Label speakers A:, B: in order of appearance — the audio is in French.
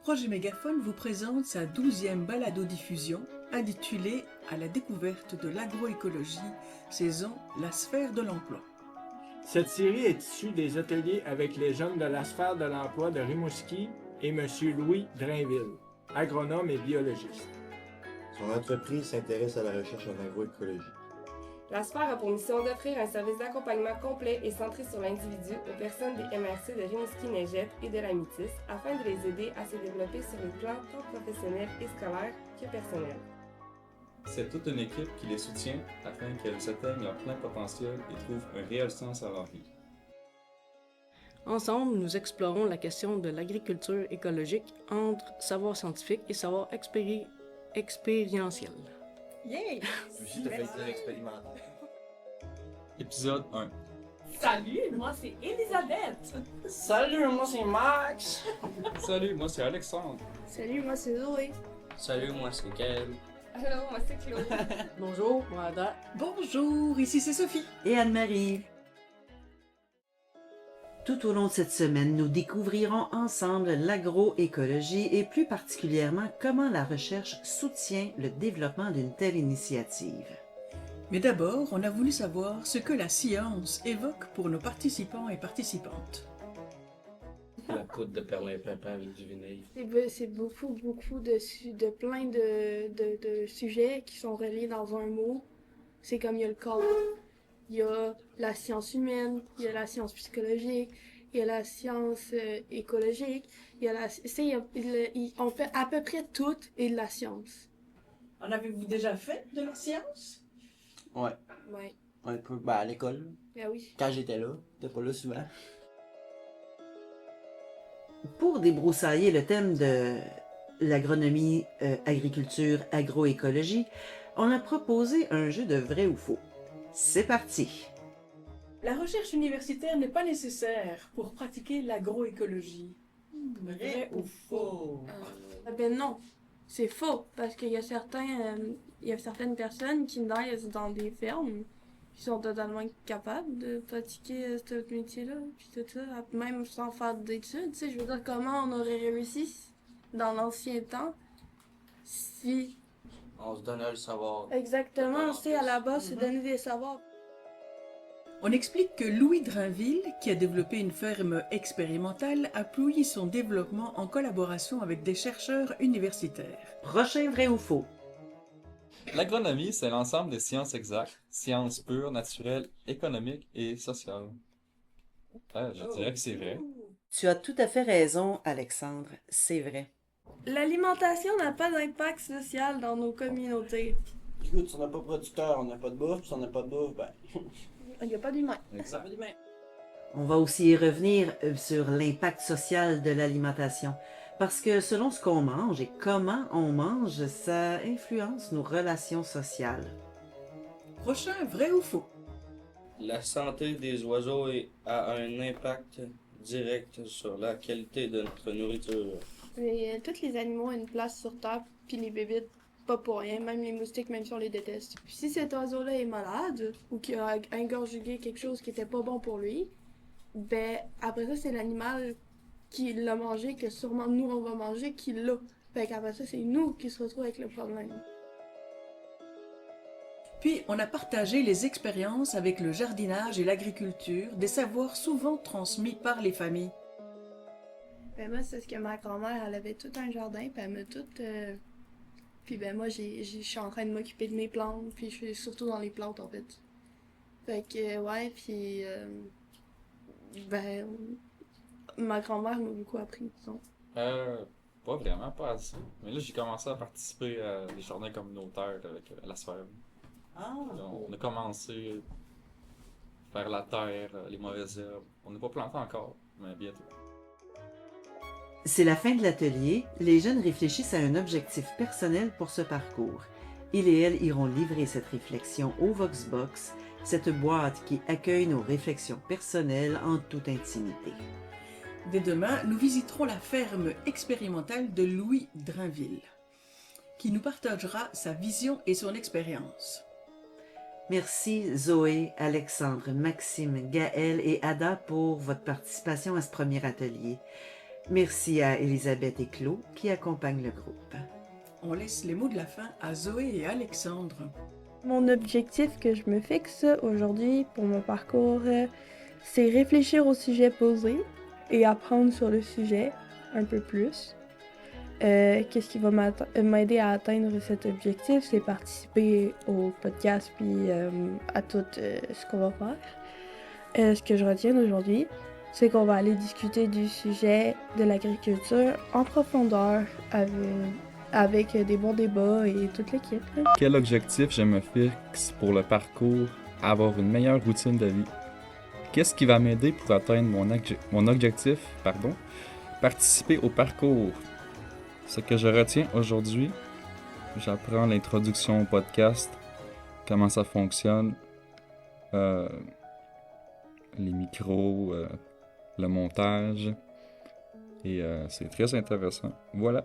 A: Projet Mégaphone vous présente sa 12e balado-diffusion intitulée « À la découverte de l'agroécologie, saison La sphère de l'emploi ».
B: Cette série est issue des ateliers avec les jeunes de la sphère de l'emploi de Rimouski et M. Louis Drainville, agronome et biologiste.
C: Son entreprise s'intéresse à la recherche en agroécologie.
D: La sphère a pour mission d'offrir un service d'accompagnement complet et centré sur l'individu aux personnes des MRC de Rimouski-Neigette et de la Métis afin de les aider à se développer sur les plans tant professionnels et scolaires que personnels.
E: C'est toute une équipe qui les soutient afin qu'elles atteignent leur plein potentiel et trouvent un réel sens à leur vie.
F: Ensemble, nous explorons la question de l'agriculture écologique entre savoir scientifique et savoir expérientiel.
G: Yay!
C: Aussi, t'as fait dire expérimentaire.
E: Épisode 1.
G: Salut, moi c'est Elisabeth!
H: Salut, moi c'est Max!
E: Salut, moi c'est Alexandre.
I: Salut, moi c'est Zoé.
H: Salut, moi c'est Gaël.
D: Allô, moi c'est Claude.
F: Bonjour, moi Ada.
A: Bonjour, ici c'est Sophie.
J: Et Anne-Marie. Tout au long de cette semaine, nous découvrirons ensemble l'agroécologie et plus particulièrement comment la recherche soutient le développement d'une telle initiative.
A: Mais d'abord, on a voulu savoir ce que la science évoque pour nos participants et participantes.
H: La poudre de perlimpinpin avec du vinaigre.
I: C'est beaucoup de plein de sujets qui sont reliés dans un mot. C'est comme il y a le corps, il y a la science humaine, il y a la science psychologique, il y a la science écologique, il y a on fait à peu près tout et de la science.
G: En avez-vous déjà fait de la science?
H: Ouais.
I: Ouais.
H: Un peu, à l'école.
I: Ah oui.
H: Quand j'étais là. J'étais pas là souvent.
J: Pour débroussailler le thème de l'agronomie, agriculture, agroécologie, on a proposé un jeu de vrai ou faux. C'est parti!
G: La recherche universitaire n'est pas nécessaire pour pratiquer l'agroécologie. Vrai ou faux?
I: Ben non, c'est faux, parce qu'il y a certaines personnes qui naissent dans des fermes qui sont totalement capables de pratiquer ce métier-là, puis tout ça, même sans faire d'études. Tu sais, je veux dire, comment on aurait réussi dans l'ancien temps si...
H: On se donnait le savoir.
I: Exactement, c'est à la base, c'est donner des savoirs.
A: On explique que Louis Drainville, qui a développé une ferme expérimentale, appuie son développement en collaboration avec des chercheurs universitaires.
J: Prochain vrai ou faux?
E: L'agronomie, c'est l'ensemble des sciences exactes, sciences pures, naturelles, économiques et sociales. Je dirais que c'est vrai.
J: Tu as tout à fait raison, Alexandre, c'est vrai.
I: L'alimentation n'a pas d'impact social dans nos communautés.
H: Écoute, si on n'a pas de producteur, on n'a pas de bouffe. Si on n'a pas de bouffe,
I: Il n'y a pas d'humain.
E: Exact.
J: On va aussi y revenir sur l'impact social de l'alimentation, parce que selon ce qu'on mange et comment on mange, ça influence nos relations sociales.
A: Prochain vrai ou faux?
H: La santé des oiseaux a un impact direct sur la qualité de notre nourriture.
I: Mais tous les animaux ont une place sur Terre, puis les bébites, pas pour rien, même les moustiques, même si on les déteste. Puis si cet oiseau-là est malade, ou qu'il a ingurgité quelque chose qui était pas bon pour lui, ben après ça, c'est l'animal qui l'a mangé, que sûrement nous on va manger, qui l'a. Fait qu'après ça, c'est nous qui se retrouvent avec le problème.
A: Puis, on a partagé les expériences avec le jardinage et l'agriculture, des savoirs souvent transmis par les familles.
I: Ben moi, c'est ce que ma grand-mère, elle avait tout un jardin, puis elle m'a tout... Puis ben moi, je suis en train de m'occuper de mes plantes, puis je suis surtout dans les plantes, en fait. Fait que, ouais, puis... ben... Ma grand-mère m'a beaucoup appris, disons.
E: Pas vraiment, pas assez. Mais là, j'ai commencé à participer à des jardins communautaires avec la sphère. On a commencé à faire la terre, les mauvaises herbes. On n'a pas planté encore, mais bientôt.
J: C'est la fin de l'atelier. Les jeunes réfléchissent à un objectif personnel pour ce parcours. Ils et elles iront livrer cette réflexion au Voxbox, cette boîte qui accueille nos réflexions personnelles en toute intimité.
A: Dès demain, nous visiterons la ferme expérimentale de Louis Drainville, qui nous partagera sa vision et son expérience.
J: Merci Zoé, Alexandre, Maxime, Gaël et Ada pour votre participation à ce premier atelier. Merci à Elisabeth et Claude qui accompagnent le groupe.
A: On laisse les mots de la fin à Zoé et Alexandre.
I: Mon objectif que je me fixe aujourd'hui pour mon parcours, c'est réfléchir au sujet posé et apprendre sur le sujet un peu plus. Qu'est-ce qui va m'aider à atteindre cet objectif? C'est participer au podcast puis à tout ce qu'on va faire. Ce que je retiens d'aujourd'hui, c'est qu'on va aller discuter du sujet de l'agriculture en profondeur avec des bons débats et toute l'équipe.
K: Quel objectif je me fixe pour le parcours? Avoir une meilleure routine de vie. Qu'est-ce qui va m'aider pour atteindre mon objectif? Participer au parcours. Ce que je retiens aujourd'hui, j'apprends l'introduction au podcast, comment ça fonctionne, les micros, le montage, et c'est très intéressant. Voilà.